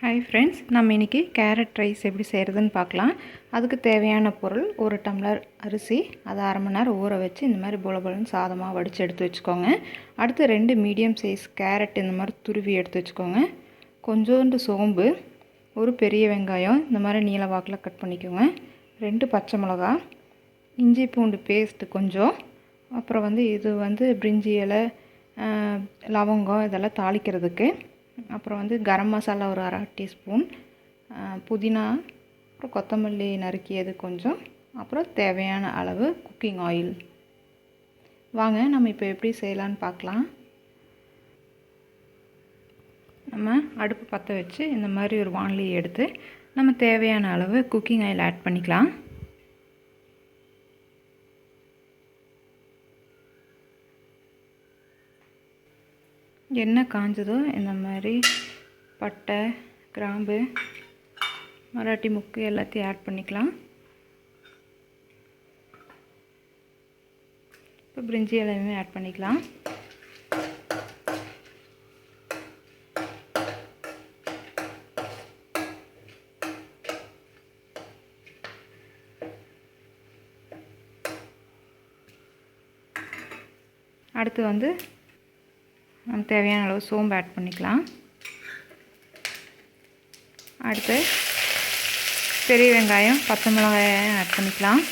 Hi friends, நம்ம இன்றைக்கி carrot rice எப்படி செய்கிறதுன்னு பார்க்கலாம். அதுக்கு தேவையான பொருள், ஒரு டம்ளர் அரிசி, அதை அரை மணி நேரம் ஊற வச்சு இந்த மாதிரி புலபுலன்னு சாதமாக வடித்து எடுத்து வச்சுக்கோங்க. அடுத்து 2 மீடியம் சைஸ் கேரட் இந்த மாதிரி துருவி எடுத்து வச்சுக்கோங்க. கொஞ்சோண்டு சோம்பு, ஒரு பெரிய வெங்காயம் இந்த மாதிரி நீல வாக்கில் கட் பண்ணிக்கோங்க. 2 பச்சை மிளகா, இஞ்சி பூண்டு பேஸ்ட்டு கொஞ்சம், அப்புறம் இது பிரிஞ்சி இலை, லவங்கம் இதெல்லாம் தாளிக்கிறதுக்கு, அப்புறம் கரம் மசாலா ஒரு அரை டீஸ்பூன், புதினா, அப்புறம் கொத்தமல்லி நறுக்கியது கொஞ்சம், அப்புறம் தேவையான அளவு குக்கிங் ஆயில். வாங்க நம்ம இப்போ எப்படி செய்யலான்னு பார்க்கலாம். நம்ம அடுப்பு பற்ற வச்சு இந்த மாதிரி ஒரு வாணலி எடுத்து நம்ம தேவையான அளவு குக்கிங் ஆயில் ஆட் பண்ணிக்கலாம். எண்ணெய் காஞ்சதோ இந்த மாதிரி பட்டை, கிராம்பு, மராட்டி முக்கு எல்லாத்தையும் ஆட் பண்ணிக்கலாம். இப்போ பிரிஞ்சி எல்லாமே ஆட் பண்ணிக்கலாம். அடுத்து நம்ம தேவையான அளவு சோம்பு ஆட் பண்ணிக்கலாம். அடுத்து பெரிய வெங்காயம், பச்சை மிளகாயும் ஆட் பண்ணிக்கலாம்.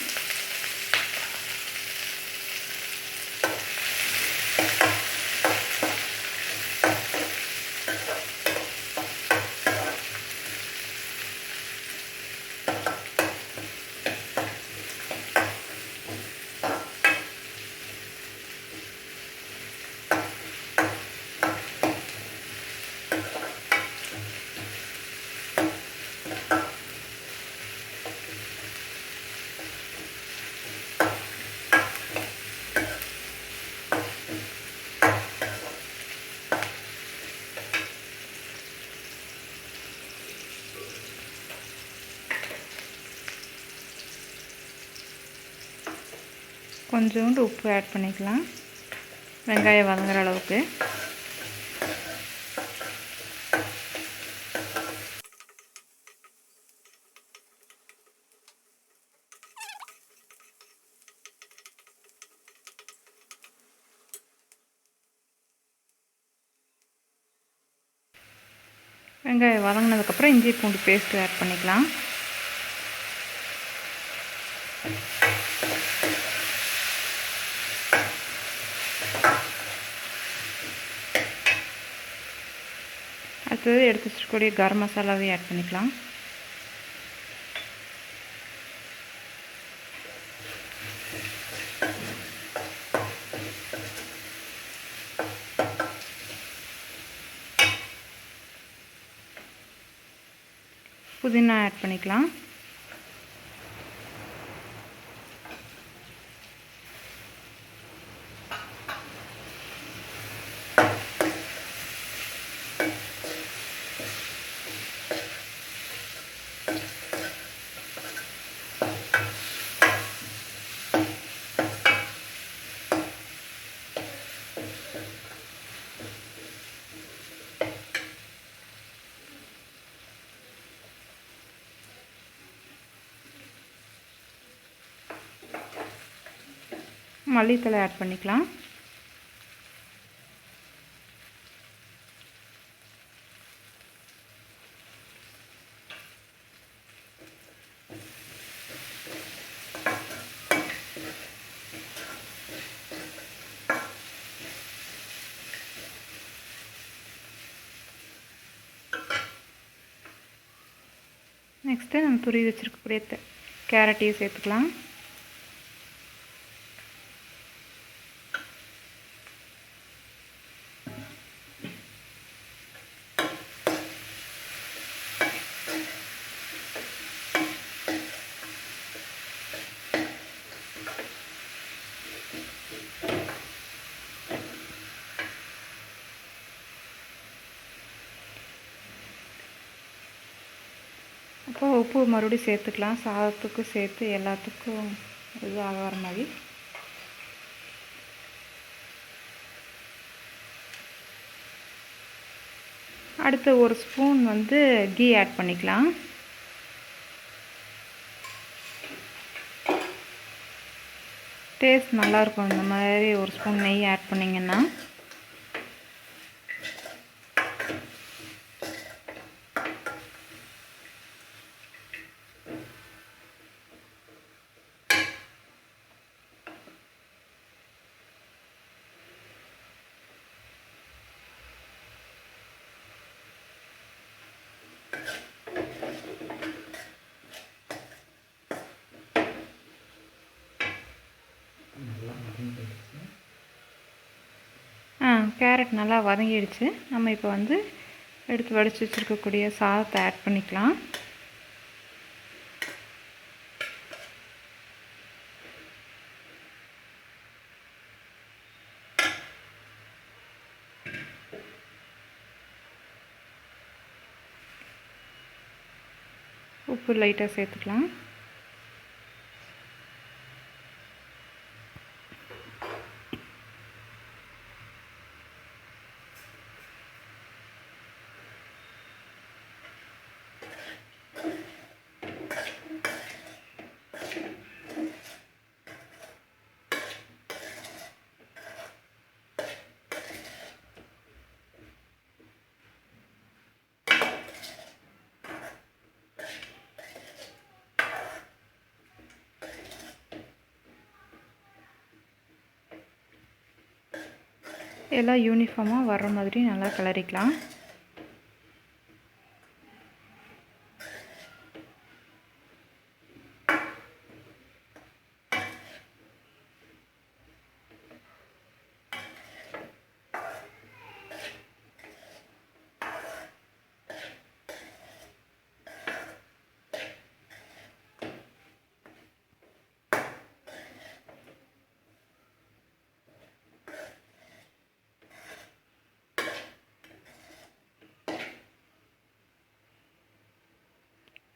கொஞ்சோண்டு உப்பு ஆட் பண்ணிக்கலாம், வெங்காயம் வதங்குற அளவுக்கு. வெங்காயம் வதங்கினதுக்கப்புறம் இஞ்சி பூண்டு பேஸ்ட்டு ஆட் பண்ணிக்கலாம். அடுத்தது எடுத்து வச்சுக்கூடிய கரம் மசாலாவையும் ஆட் பண்ணிக்கலாம். புதினா ஆட் பண்ணிக்கலாம். மல்லித்தழை ஆட் பண்ணிக்கலாம். நெக்ஸ்ட்டு நம்ம துருவி வச்சுருக்கக்கூடிய கேரட்டையும் சேர்த்துக்கலாம். அப்போ உப்பு மறுபடியும் சேர்த்துக்கலாம், சாதத்துக்கும் சேர்த்து எல்லாத்துக்கும் இது ஆகிற மாதிரி. அடுத்து ஒரு ஸ்பூன் வந்து கீ ஆட் பண்ணிக்கலாம். டேஸ்ட் நல்லாயிருக்கும். இந்த மாதிரி ஒரு ஸ்பூன் நெய் ஆட் பண்ணிங்கன்னா. கேரட் நல்லா வதங்கிடுச்சு. நம்ம இப்போ வந்து எடுத்து வடித்து வச்சுருக்கக்கூடிய சாதத்தை ஆட் பண்ணிக்கலாம். உப்பு லைட்டாக சேர்த்துக்கலாம். எல்லாம் யூனிஃபார்மாக வர்ற மாதிரி நல்லா கிளறிக்கலாம்.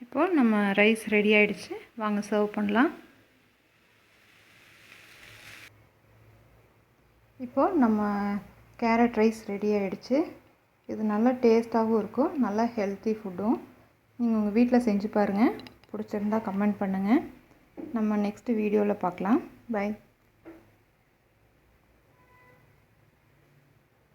இப்போது நம்ம ரைஸ் ரெடி ஆகிடுச்சு. வாங்க சர்வ் பண்ணலாம். இப்போது நம்ம கேரட் ரைஸ் ரெடி ஆகிடுச்சு. இது நல்லா டேஸ்ட்டாகவும் இருக்கும், நல்லா ஹெல்த்தி ஃபுட்டும். நீங்கள் உங்கள் வீட்டில் செஞ்சு பாருங்கள். பிடிச்சிருந்தா கமெண்ட் பண்ணுங்கள். நம்ம நெக்ஸ்ட் வீடியோவில் பார்க்கலாம். பை.